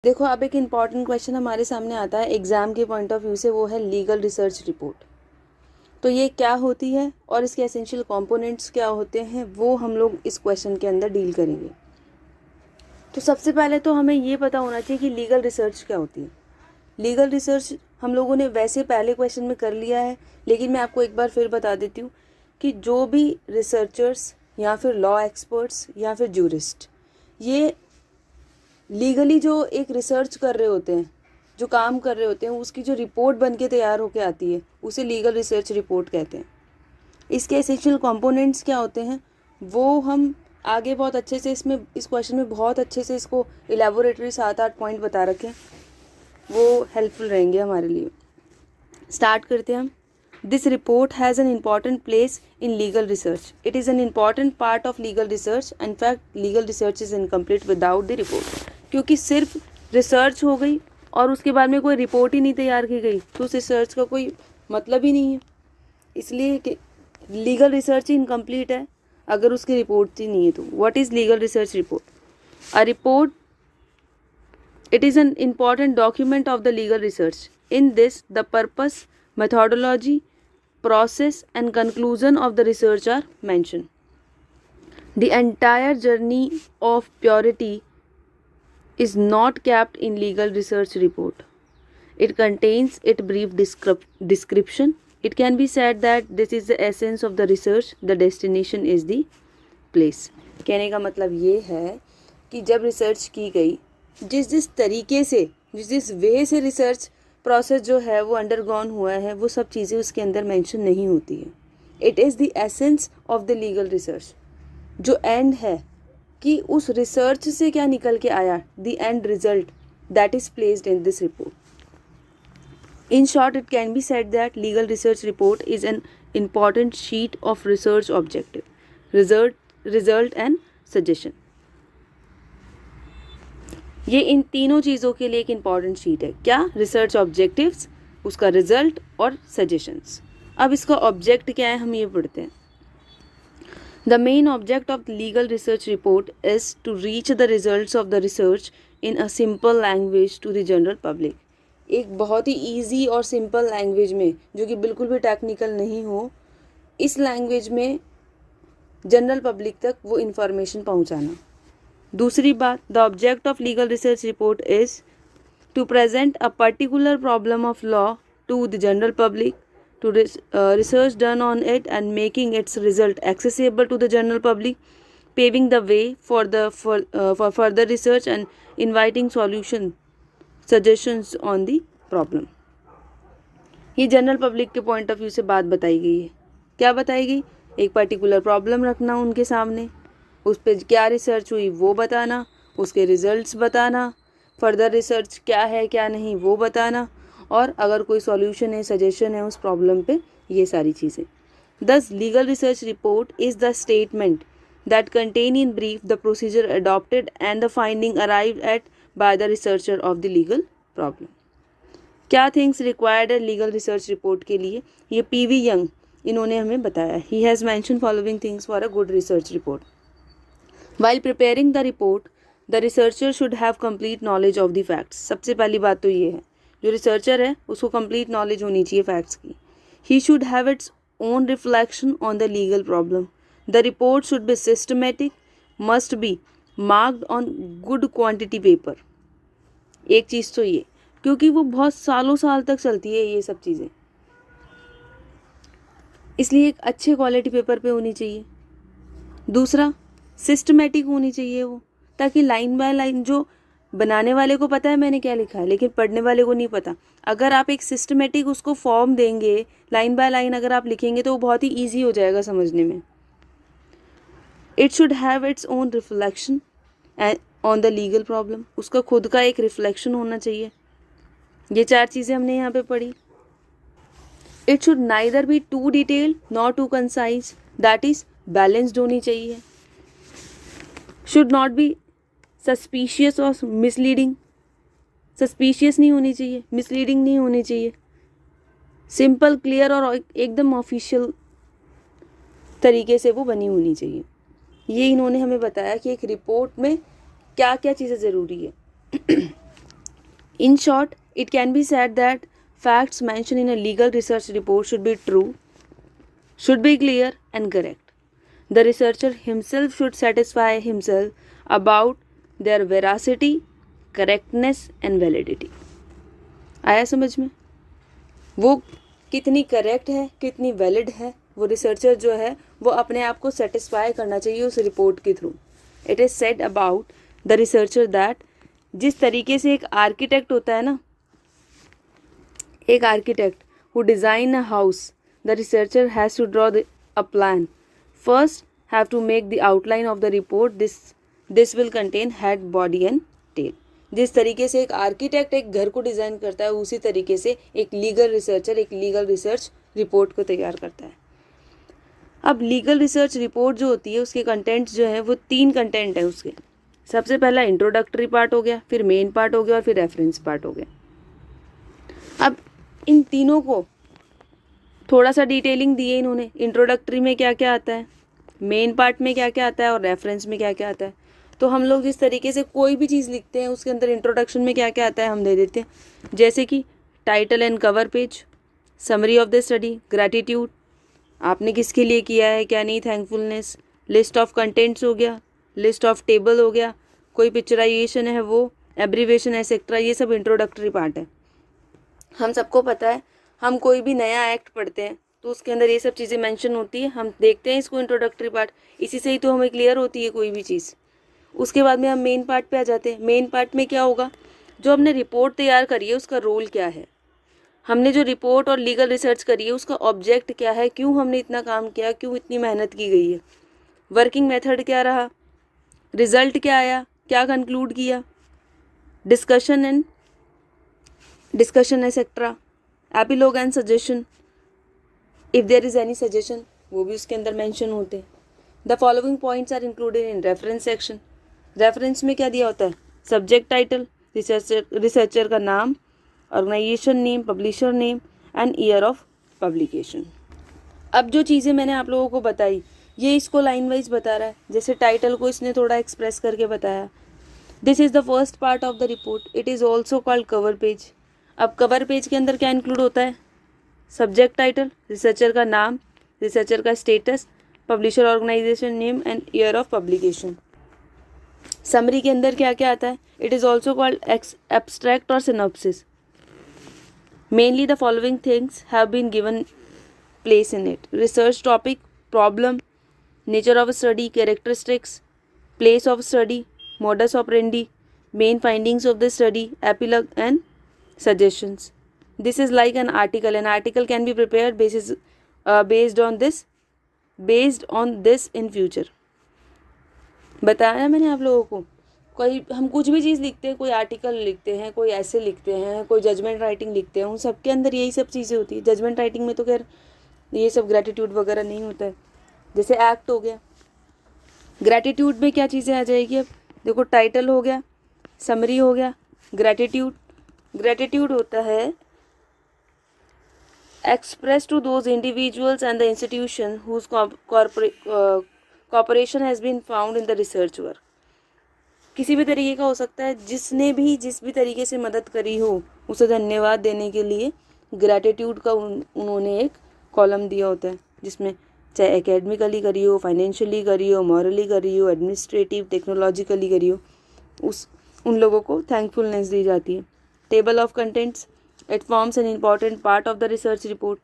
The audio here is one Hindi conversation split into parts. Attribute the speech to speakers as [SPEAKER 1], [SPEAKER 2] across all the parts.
[SPEAKER 1] देखो, अब एक इम्पॉर्टेंट क्वेश्चन हमारे सामने आता है एग्ज़ाम के पॉइंट ऑफ व्यू से, वो है लीगल रिसर्च रिपोर्ट। तो ये क्या होती है और इसके एसेंशियल कंपोनेंट्स क्या होते हैं, वो हम लोग इस क्वेश्चन के अंदर डील करेंगे। तो सबसे पहले तो हमें ये पता होना चाहिए कि लीगल रिसर्च क्या होती है। लीगल रिसर्च हम लोगों ने वैसे पहले क्वेश्चन में कर लिया है, लेकिन मैं आपको एक बार फिर बता देती हूँ कि जो भी रिसर्चर्स या फिर लॉ एक्सपर्ट्स या फिर जूरिस्ट, ये लीगली जो एक रिसर्च कर रहे होते हैं, जो काम कर रहे होते हैं, उसकी जो रिपोर्ट बन के तैयार होके आती है, उसे लीगल रिसर्च रिपोर्ट कहते हैं। इसके एसेंशियल कंपोनेंट्स क्या होते हैं वो हम आगे बहुत अच्छे से इसमें इस क्वेश्चन में बहुत अच्छे से इसको इलेबोरेटरी 7-8 पॉइंट बता रखे हैं, वो हेल्पफुल रहेंगे हमारे लिए। स्टार्ट करते हैं हम। This report has an important place in legal research. It is an important part of legal research. In fact legal research is incomplete without the report. क्योंकि सिर्फ रिसर्च हो गई और उसके बाद में कोई रिपोर्ट ही नहीं तैयार की गई तो उस रिसर्च का कोई मतलब ही नहीं है। इसलिए कि लीगल रिसर्च ही इनकम्प्लीट है अगर उसकी रिपोर्ट ही नहीं है। तो what is legal research report? A report, it is an important document of the legal research. In this, the purpose, methodology, process and conclusion of the research are mentioned. The entire journey of purity is not kept in legal research report. It contains a brief description. It can be said that this is the essence of the research. The destination is the place. कहने का मतलब ये है कि जब रिसर्च की गई, जिस तरीके से जिस वे से रिसर्च प्रोसेस जो है वो अंडरगॉन हुआ है, वो सब चीज़ें उसके अंदर मेंशन नहीं होती है। It is the essence of the legal research. जो एंड है कि उस रिसर्च से क्या निकल के आया, the end result, that is placed in this report. In short, it can be said that legal research report is an important sheet of research objective, result and suggestion. ये इन तीनों चीज़ों के लिए एक इम्पॉर्टेंट शीट है। क्या? रिसर्च ऑब्जेक्टिव्स, उसका रिजल्ट और सजेशंस। अब इसका ऑब्जेक्ट क्या है, हम ये पढ़ते हैं। The main object of legal research report is to reach the results of the research in a simple language to the general public. एक बहुत ही ईजी और सिंपल लैंग्वेज में, जो कि बिल्कुल भी टेक्निकल नहीं हो, इस लैंग्वेज में जनरल पब्लिक तक वो इन्फॉर्मेशन पहुंचाना। दूसरी बात, the object of legal research report is to present a particular problem of law to the general public, to research done on it and making its result accessible to the general public, paving the way for further research and inviting suggestions on the problem. ये जनरल पब्लिक के पॉइंट ऑफ व्यू से बात बताई गई है। क्या बताई गई? एक पर्टिकुलर प्रॉब्लम रखना उनके सामने, उस पर क्या रिसर्च हुई वो बताना, उसके रिजल्ट्स बताना, फर्दर रिसर्च क्या है क्या नहीं वो बताना, और अगर कोई सॉल्यूशन है, सजेशन है उस प्रॉब्लम पे, ये सारी चीज़ें। दस legal research report is the statement that contain in brief the procedure adopted and the finding arrived at by the researcher of the legal problem. क्या थिंग्स रिक्वायर्ड है लीगल रिसर्च रिपोर्ट के लिए? ये पीवी यंग इन्होंने हमें बताया। He has mention following things for a good research report. While preparing the report, the researcher should have complete knowledge of the facts. सबसे पहली बात तो ये है, जो रिसर्चर है उसको कंप्लीट नॉलेज होनी चाहिए फैक्ट्स की। He should have its own reflection on the legal problem. The report should be systematic, must be marked on good quantity paper. एक चीज़ तो ये, क्योंकि वो बहुत सालों साल तक चलती है ये सब चीज़ें, इसलिए एक अच्छे क्वालिटी पेपर पे होनी चाहिए। दूसरा, सिस्टमेटिक होनी चाहिए वो, ताकि लाइन बाय लाइन, जो बनाने वाले को पता है मैंने क्या लिखा है लेकिन पढ़ने वाले को नहीं पता। अगर आप एक सिस्टमेटिक उसको फॉर्म देंगे, लाइन बाय लाइन अगर आप लिखेंगे तो वो बहुत ही ईजी हो जाएगा समझने में। It should have its own reflection on the legal problem. उसका खुद का एक रिफ्लेक्शन होना चाहिए। ये चार चीज़ें हमने यहाँ पे पढ़ी। It should neither be too detail nor too concise, that is balanced होनी चाहिए। शुड नॉट बी सस्पिशियस और मिसलीडिंग, सस्पिशियस नहीं होनी चाहिए, मिसलीडिंग नहीं होनी चाहिए। सिंपल, क्लियर और एकदम ऑफिशियल तरीके से वो बनी होनी चाहिए। ये इन्होंने हमें बताया कि एक रिपोर्ट में क्या क्या चीज़ें ज़रूरी है। In short, it can be said that facts mentioned in a legal research report should be true, should be clear and correct. The researcher himself should satisfy himself about their veracity, correctness and validity. आया समझ में? वो कितनी करेक्ट है, कितनी वैलिड है, वो रिसर्चर जो है वो अपने आप को सेटिस्फाई करना चाहिए उस रिपोर्ट के through. It is said about the researcher that जिस तरीके से एक आर्किटेक्ट होता है ना, एक architect who design a house, the researcher has to draw a plan. First have to make the outline of the report. This will contain head, body and tail. जिस तरीके से एक आर्किटेक्ट एक घर को डिज़ाइन करता है, उसी तरीके से एक लीगल रिसर्चर एक लीगल रिसर्च रिपोर्ट को तैयार करता है. अब लीगल रिसर्च रिपोर्ट जो होती है उसके कंटेंट जो है वो 3 कंटेंट है उसके. सबसे पहला इंट्रोडक्टरी पार्ट हो गया, फिर मेन पार्ट हो गया और फिर रेफरेंस पार्ट हो गया. अब इन तीनों को थोड़ा सा डिटेलिंग दी है इन्होंने. इंट्रोडक्टरी में क्या क्या आता है, मेन पार्ट में क्या क्या आता है और रेफरेंस में क्या क्या आता है. तो हम लोग जिस तरीके से कोई भी चीज़ लिखते हैं उसके अंदर इंट्रोडक्शन में क्या क्या आता है हम दे देते हैं. जैसे कि title and cover page, summary of the study, gratitude, आपने किसके लिए किया है क्या नहीं, थैंकफुलनेस, लिस्ट ऑफ कंटेंट्स हो गया, लिस्ट ऑफ टेबल हो गया, कोई पिक्चराइजेशन है वो, एब्रीवेशन एक्सेट्रा. ये सब इंट्रोडक्टरी पार्ट है. हम सबको पता है, हम कोई भी नया एक्ट पढ़ते हैं तो उसके अंदर ये सब चीज़ें मेंशन होती है. हम देखते हैं इसको इंट्रोडक्टरी पार्ट, इसी से ही तो हमें क्लियर होती है कोई भी चीज़. उसके बाद में हम मेन पार्ट पे आ जाते हैं. मेन पार्ट में क्या होगा, जो हमने रिपोर्ट तैयार करी है उसका रोल क्या है, हमने जो रिपोर्ट और लीगल रिसर्च करी है उसका ऑब्जेक्ट क्या है, क्यों हमने इतना काम किया, क्यों इतनी मेहनत की गई है, वर्किंग मेथड क्या रहा, रिजल्ट क्या आया, क्या कंक्लूड किया, discussion etcetera, epilogue and suggestion, if there is any suggestion वो भी उसके अंदर मेंशन होते हैं. The following points are included in reference section. Reference में क्या दिया होता है, सब्जेक्ट टाइटल, रिसर्चर का नाम, organisation name, publisher name and year of publication. अब जो चीज़ें मैंने आप लोगों को बताई ये इसको लाइन वाइज बता रहा है. जैसे टाइटल को इसने थोड़ा एक्सप्रेस करके बताया. This is the first part of the report. It is also called cover page. अब कवर पेज के अंदर क्या इंक्लूड होता है, सब्जेक्ट टाइटल, रिसर्चर का नाम, रिसर्चर का status, publisher organisation name and year of publication. Summary के अंदर क्या क्या आता है, it is also called abstract और synopsis. Mainly the following things have been given place in it. Research topic, problem, nature of study, characteristics, place of study, modus operandi, main findings of the study, epilogue and suggestions. This is like an article. An article can be prepared based on this in future. बताया मैंने आप लोगों को. कोई हम कुछ भी चीज़ लिखते हैं, कोई आर्टिकल लिखते हैं, कोई ऐसे लिखते हैं, कोई जजमेंट राइटिंग लिखते हैं, उन सब के अंदर यही सब चीज़ें होती है. जजमेंट राइटिंग में तो खैर ये सब ग्रैटिट्यूड वगैरह नहीं होता है. जैसे एक्ट हो गया. ग्रैटिट्यूड में क्या चीज़ें आ जाएगी, अब देखो टाइटल हो गया, समरी हो गया, ग्रैटिट्यूड. ग्रैटिट्यूड होता है express to those individuals and the institution whose cooperation has been found in the research work. किसी भी तरीके का हो सकता है, जिसने भी जिस भी तरीके से मदद करी हो उसे धन्यवाद देने के लिए ग्रैटिट्यूड का उन्होंने एक कॉलम दिया होता है, जिसमें चाहे एकेडमिकली करी हो, फाइनेंशियली करी हो, मॉरली करी हो, एडमिनिस्ट्रेटिव, टेक्नोलॉजिकली करी हो, उन लोगों को थैंकफुलनेस दी जाती है. Table of contents, it forms an important part of the research report.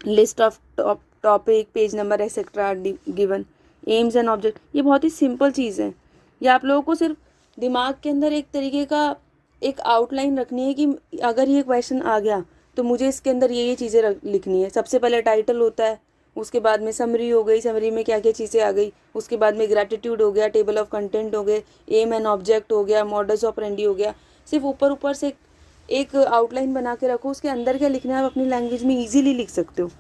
[SPEAKER 1] List of topic, page number etcetera are given. Aims and object, ये बहुत ही सिंपल चीज़ है. ये आप लोगों को सिर्फ दिमाग के अंदर एक तरीके का एक आउटलाइन रखनी है कि अगर ये क्वेश्चन आ गया तो मुझे इसके अंदर ये चीज़ें लिखनी है. सबसे पहले टाइटल होता है, उसके बाद में समरी हो गई, समरी में क्या क्या चीज़ें आ गई, उसके बाद में ग्रैटिट्यूड हो गया, टेबल ऑफ कंटेंट हो गए, एम एंड ऑब्जेक्ट हो गया, मॉडस ऑपरेंडी हो गया. सिर्फ ऊपर से एक आउटलाइन बना के रखो, उसके अंदर क्या लिखना है आप अपनी लैंग्वेज में ईजिली लिख सकते हो.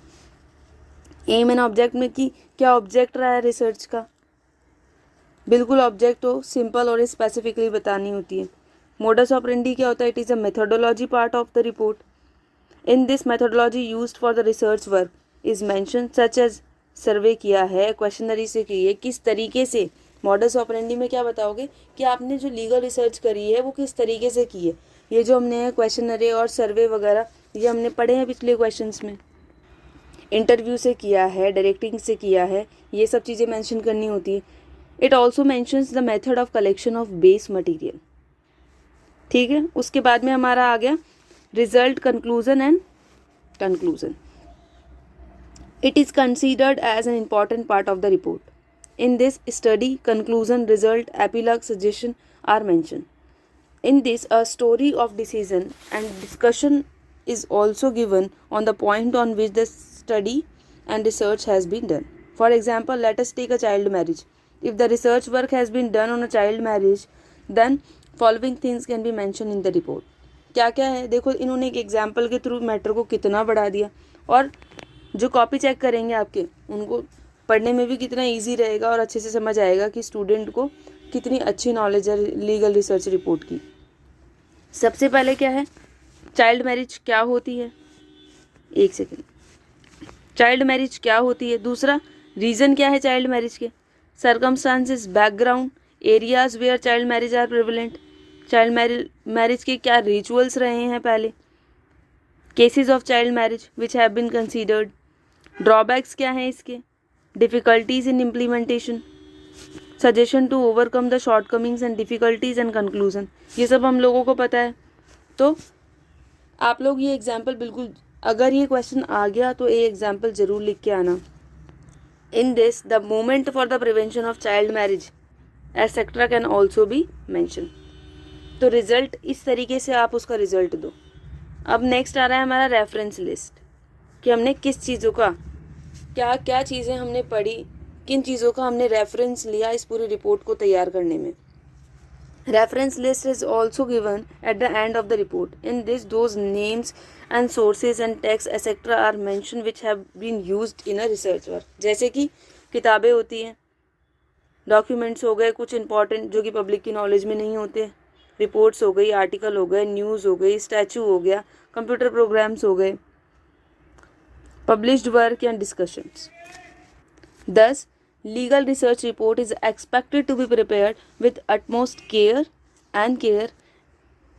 [SPEAKER 1] एम एंड ऑब्जेक्ट में कि क्या ऑब्जेक्ट रहा है रिसर्च का, बिल्कुल ऑब्जेक्ट हो, सिंपल और स्पेसिफिकली बतानी होती है. मॉडस ऑपरेंडी क्या होता है, it is a methodology part of the report. In this methodology used for the research work is mention such as survey किया है, क्वेश्चनरी से की है, किस तरीके से. मॉडस ऑपरेंडी में क्या बताओगे कि आपने जो लीगल रिसर्च करी है वो किस तरीके से की है. ये जो हमने क्वेश्चनरी और सर्वे वगैरह ये हमने पढ़े हैं पिछले क्वेश्चंस में। इंटरव्यू से किया है, डायरेक्टिंग से किया है, ये सब चीज़ें मेंशन करनी होती है। It also mentions the method of collection of base material. ठीक है, उसके बाद में हमारा आ गया result, conclusion and conclusion. It is considered as an important part of the report. In this study, conclusion, result, epilogue, suggestion are mentioned. In this, a story of decision and discussion is also given on the point on which the study and research has been done. For example, let us take a child marriage. If the research work has been done on a child marriage, then following things can be mentioned in the report. क्या क्या है देखो, इन्होंने एक एग्जाम्पल के थ्रू मैटर को कितना बढ़ा दिया, और जो कॉपी चेक करेंगे आपके उनको पढ़ने में भी कितना इजी रहेगा और अच्छे से समझ आएगा कि स्टूडेंट को कितनी अच्छी नॉलेज है लीगल रिसर्च रिपोर्ट की। सबसे पहले क्या है, चाइल्ड मैरिज क्या होती है, एक सेकेंड, चाइल्ड मैरिज क्या होती है। दूसरा, रीज़न क्या है चाइल्ड मैरिज के, circumstances, background, areas where child marriage are prevalent, child marriage के क्या रिचुअल्स रहे हैं पहले, cases of child marriage which have been considered, drawbacks क्या हैं इसके, difficulties in implementation, suggestion to overcome the shortcomings and difficulties and conclusion। ये सब हम लोगों को पता है। तो आप लोग ये एग्जाम्पल बिल्कुल, अगर ये क्वेश्चन आ गया तो ये एग्जाम्पल ज़रूर लिख के आना। In this the movement for the prevention of child marriage etcetera can also be mention. तो रिजल्ट इस तरीके से आप उसका रिजल्ट दो। अब नेक्स्ट आ रहा है हमारा रेफरेंस लिस्ट, कि हमने किस चीज़ों का क्या क्या चीज़ें हमने पढ़ी, किन चीज़ों का हमने रेफरेंस लिया इस पूरी रिपोर्ट को तैयार करने में। Reference list is also given at the end of the report. In this those names and sources and text etcetera are mention which have been used in a research work. जैसे कि किताबें होती हैं, डॉक्यूमेंट्स हो गए कुछ इंपॉर्टेंट जो कि पब्लिक की नॉलेज में नहीं होते, रिपोर्ट्स हो गई, आर्टिकल हो गए, न्यूज़ हो गई, स्टैचू हो गया, कंप्यूटर प्रोग्राम्स हो गए, published work and discussions. Thus, legal research report is expected to be prepared with utmost care.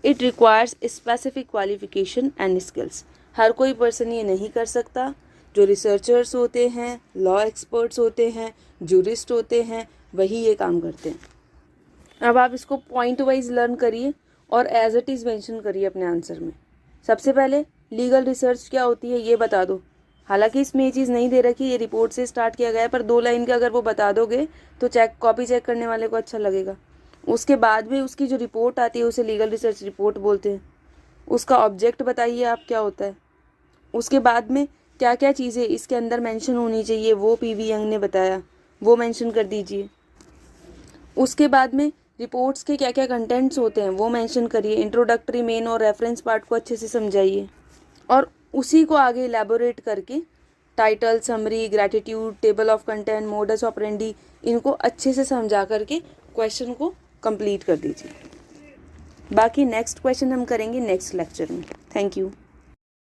[SPEAKER 1] It requires specific qualification and skills. हर कोई पर्सन ये नहीं कर सकता। जो रिसर्चर्स होते हैं, लॉ एक्सपर्ट्स होते हैं, जूरिस्ट होते हैं, वही ये काम करते हैं। अब आप इसको पॉइंट वाइज लर्न करिए और एज इट इज़ मेंशन करिए अपने आंसर में। सबसे पहले लीगल रिसर्च क्या होती है ये बता दो। हालांकि इसमें ये चीज़ नहीं दे रखी, ये रिपोर्ट से स्टार्ट किया गया है, पर 2 लाइन का अगर वो बता दोगे तो कॉपी चेक करने वाले को अच्छा लगेगा। उसके बाद में उसकी जो रिपोर्ट आती है उसे लीगल रिसर्च रिपोर्ट बोलते हैं। उसका ऑब्जेक्ट बताइए आप क्या होता है। उसके बाद में क्या क्या चीज़ें इसके अंदर मेंशन होनी चाहिए वो पीवी यंग ने बताया, वो मेंशन कर दीजिए। उसके बाद में रिपोर्ट्स के क्या क्या कंटेंट्स होते हैं वो मेंशन करिए। इंट्रोडक्टरी, मेन और रेफरेंस पार्ट को अच्छे से समझाइए और उसी को आगे इलेबोरेट करके title, summary, gratitude, table of content, modus operandi, इनको अच्छे से समझा करके क्वेश्चन को कंप्लीट कर दीजिए। बाकी नेक्स्ट क्वेश्चन हम करेंगे नेक्स्ट लेक्चर में। Thank you.